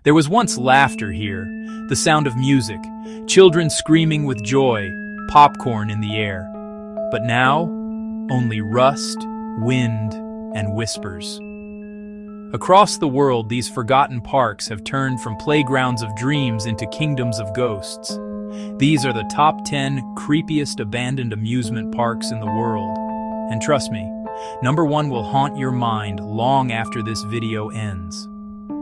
There was once laughter here, the sound of music, children screaming with joy, popcorn in the air. But now, only rust, wind, and whispers. Across the world, these forgotten parks have turned from playgrounds of dreams into kingdoms of ghosts. These are the top 10 creepiest abandoned amusement parks in the world. And trust me, number 1 will haunt your mind long after this video ends.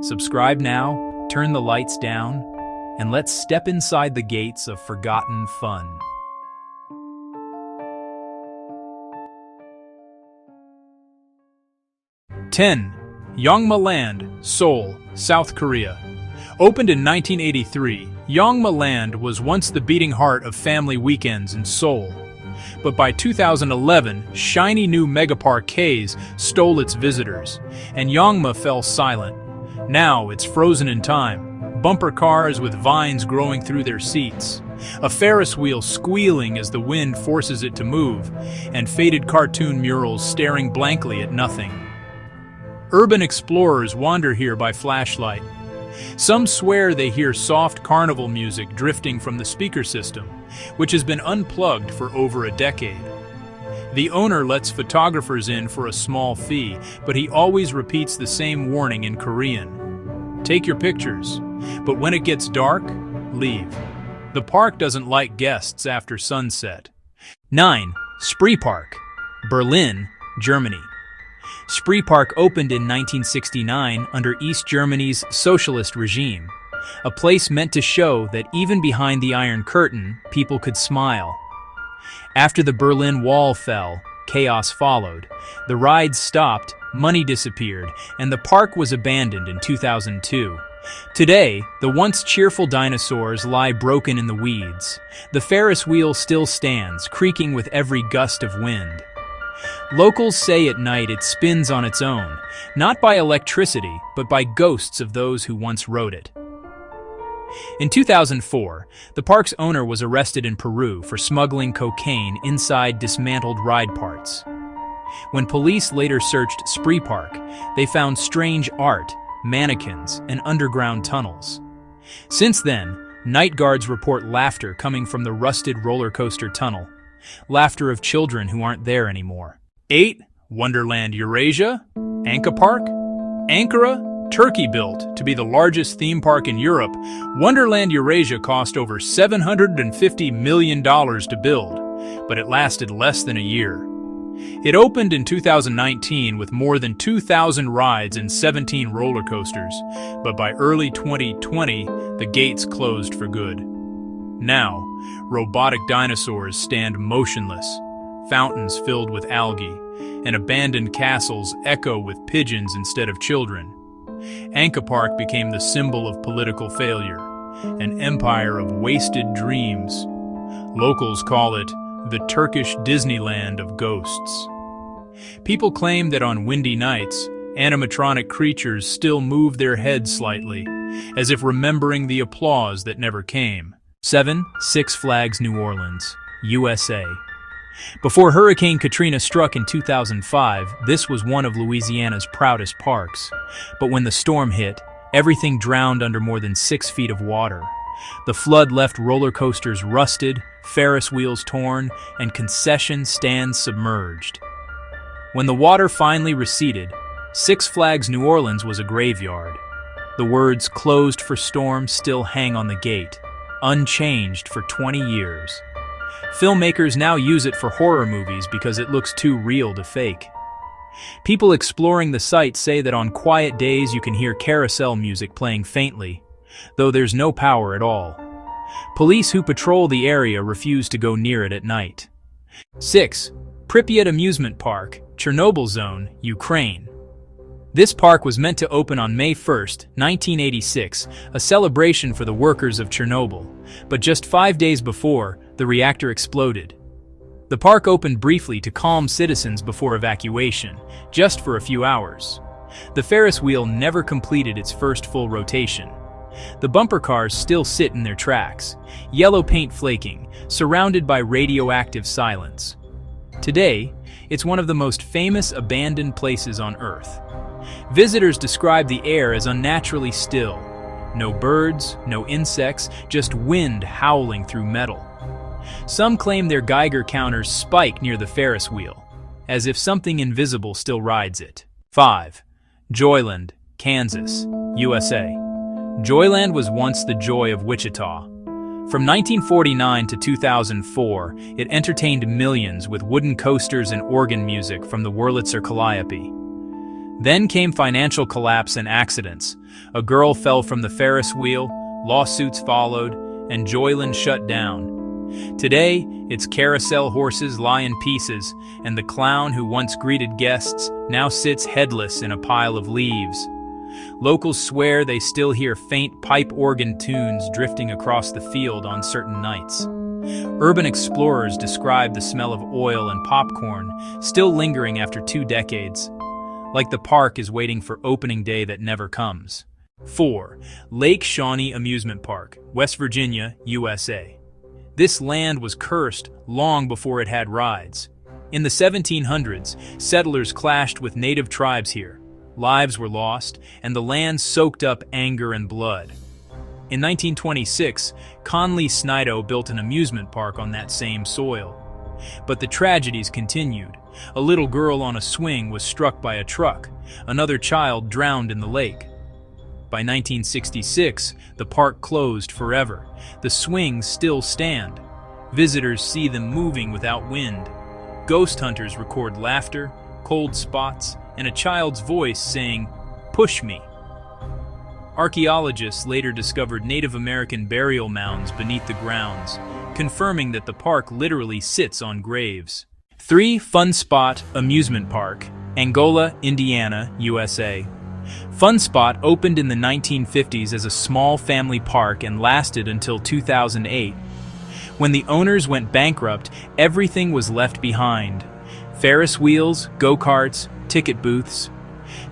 Subscribe now, turn the lights down, and let's step inside the gates of forgotten fun. (10) Yongma Land, Seoul, South Korea. Opened in 1983, Yongma Land was once the beating heart of family weekends in Seoul. But by 2011, shiny new megapark K's stole its visitors, and Yongma fell silent. Now it's frozen in time, bumper cars with vines growing through their seats, a Ferris wheel squealing as the wind forces it to move, and faded cartoon murals staring blankly at nothing. Urban explorers wander here by flashlight. Some swear they hear soft carnival music drifting from the speaker system, which has been unplugged for over a decade. The owner lets photographers in for a small fee, but he always repeats the same warning in Korean. Take your pictures, but when it gets dark, leave. The park doesn't like guests after sunset. 9. Spreepark, Berlin, Germany. Spreepark opened in 1969 under East Germany's socialist regime, a place meant to show that even behind the Iron Curtain, people could smile. After the Berlin Wall fell, chaos followed. The rides stopped, money disappeared, and the park was abandoned in 2002. Today, the once cheerful dinosaurs lie broken in the weeds. The Ferris wheel still stands, creaking with every gust of wind. Locals say at night it spins on its own, not by electricity, but by ghosts of those who once rode it. In 2004, the park's owner was arrested in Peru for smuggling cocaine inside dismantled ride parts. When police later searched Spreepark, they found strange art, mannequins, and underground tunnels. Since then, night guards report laughter coming from the rusted roller coaster tunnel. Laughter of children who aren't there anymore. 8. Wonderland Eurasia, Anka Park. Ankara, Turkey. Built to be the largest theme park in Europe, Wonderland Eurasia cost over $750 million to build, but it lasted less than a year. It opened in 2019 with more than 2,000 rides and 17 roller coasters, but by early 2020, the gates closed for good. Now, robotic dinosaurs stand motionless, fountains filled with algae, and abandoned castles echo with pigeons instead of children. Anka Park became the symbol of political failure, an empire of wasted dreams. Locals call it the Turkish Disneyland of ghosts. People claim that on windy nights, animatronic creatures still move their heads slightly, as if remembering the applause that never came. 7. Six Flags New Orleans, USA. Before Hurricane Katrina struck in 2005, this was one of Louisiana's proudest parks. But when the storm hit, everything drowned under more than 6 feet of water. The flood left roller coasters rusted, Ferris wheels torn, and concession stands submerged. When the water finally receded, Six Flags New Orleans was a graveyard. The words "closed for storm" still hang on the gate, unchanged for 20 years. Filmmakers now use it for horror movies because it looks too real to fake. People exploring the site say that on quiet days you can hear carousel music playing faintly, though there's no power at all. Police who patrol the area refuse to go near it at night. 6. Pripyat Amusement Park, Chernobyl Zone, Ukraine. This park was meant to open on May 1, 1986, a celebration for the workers of Chernobyl, but just 5 days before, the reactor exploded. The park opened briefly to calm citizens before evacuation, just for a few hours. The Ferris wheel never completed its first full rotation. The bumper cars still sit in their tracks, yellow paint flaking, surrounded by radioactive silence. Today, it's one of the most famous abandoned places on Earth. Visitors describe the air as unnaturally still. No birds, no insects, just wind howling through metal. Some claim their Geiger counters spike near the Ferris wheel, as if something invisible still rides it. 5. Joyland, Kansas, USA. Joyland was once the joy of Wichita. From 1949 to 2004, it entertained millions with wooden coasters and organ music from the Wurlitzer Calliope. Then came financial collapse and accidents. A girl fell from the Ferris wheel, lawsuits followed, and Joyland shut down. Today, its carousel horses lie in pieces, and the clown who once greeted guests now sits headless in a pile of leaves. Locals swear they still hear faint pipe organ tunes drifting across the field on certain nights. Urban explorers describe the smell of oil and popcorn still lingering after 2 decades. Like the park is waiting for opening day that never comes. 4. Lake Shawnee Amusement Park, West Virginia, USA. This land was cursed long before it had rides. In the 1700s, settlers clashed with native tribes here. Lives were lost, and the land soaked up anger and blood. In 1926, Conley Snidow built an amusement park on that same soil. But the tragedies continued. A little girl on a swing was struck by a truck. Another child drowned in the lake. By 1966, the park closed forever. The swings still stand. Visitors see them moving without wind. Ghost hunters record laughter, cold spots, and a child's voice saying, "Push me." Archaeologists later discovered Native American burial mounds beneath the grounds, confirming that the park literally sits on graves. 3. Fun Spot Amusement Park, Angola, Indiana, USA. Fun Spot opened in the 1950s as a small family park and lasted until 2008. When the owners went bankrupt, everything was left behind. Ferris wheels, go-karts, ticket booths.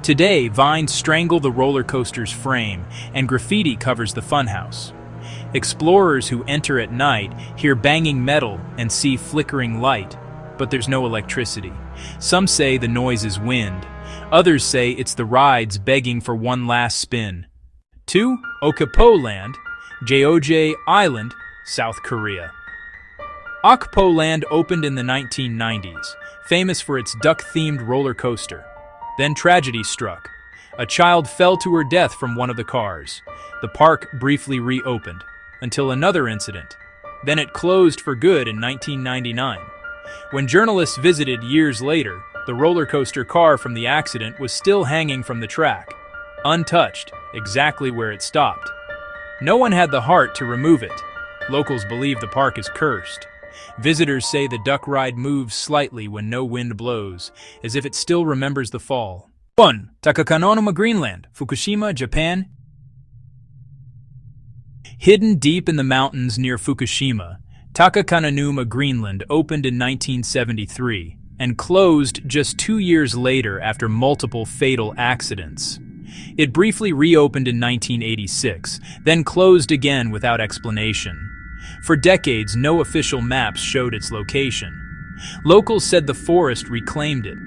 Today, vines strangle the roller coaster's frame, and graffiti covers the funhouse. Explorers who enter at night hear banging metal and see flickering light, but there's no electricity. Some say the noise is wind. Others say it's the rides begging for one last spin. 2. Okpo Land, Jeoje Island, South Korea. Okpo Land opened in the 1990s, famous for its duck-themed roller coaster. Then tragedy struck. A child fell to her death from one of the cars. The park briefly reopened, until another incident. Then it closed for good in 1999. When journalists visited years later, the roller coaster car from the accident was still hanging from the track, untouched, exactly where it stopped. No one had the heart to remove it. Locals believe the park is cursed. Visitors say the duck ride moves slightly when no wind blows, as if it still remembers the fall. 1. Takakanonuma Greenland, Fukushima, Japan. Hidden deep in the mountains near Fukushima, Takakanonuma Greenland opened in 1973 and closed just 2 years later after multiple fatal accidents. It briefly reopened in 1986, then closed again without explanation. For decades, no official maps showed its location. Locals said the forest reclaimed it,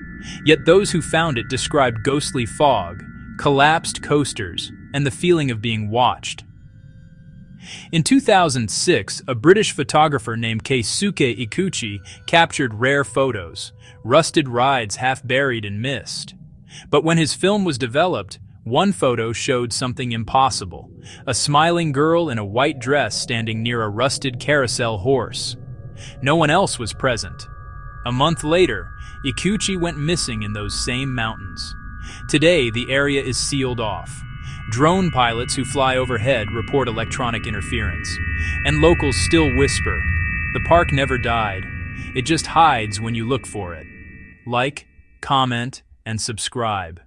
yet those who found it described ghostly fog, collapsed coasters, and the feeling of being watched. In 2006, a British photographer named Keisuke Ikuchi captured rare photos, rusted rides half buried in mist. But when his film was developed, one photo showed something impossible: a smiling girl in a white dress standing near a rusted carousel horse. No one else was present. A month later, Ikuchi went missing in those same mountains. Today, the area is sealed off. Drone pilots who fly overhead report electronic interference, and locals still whisper, "The park never died. It just hides when you look for it." Like, comment, and subscribe.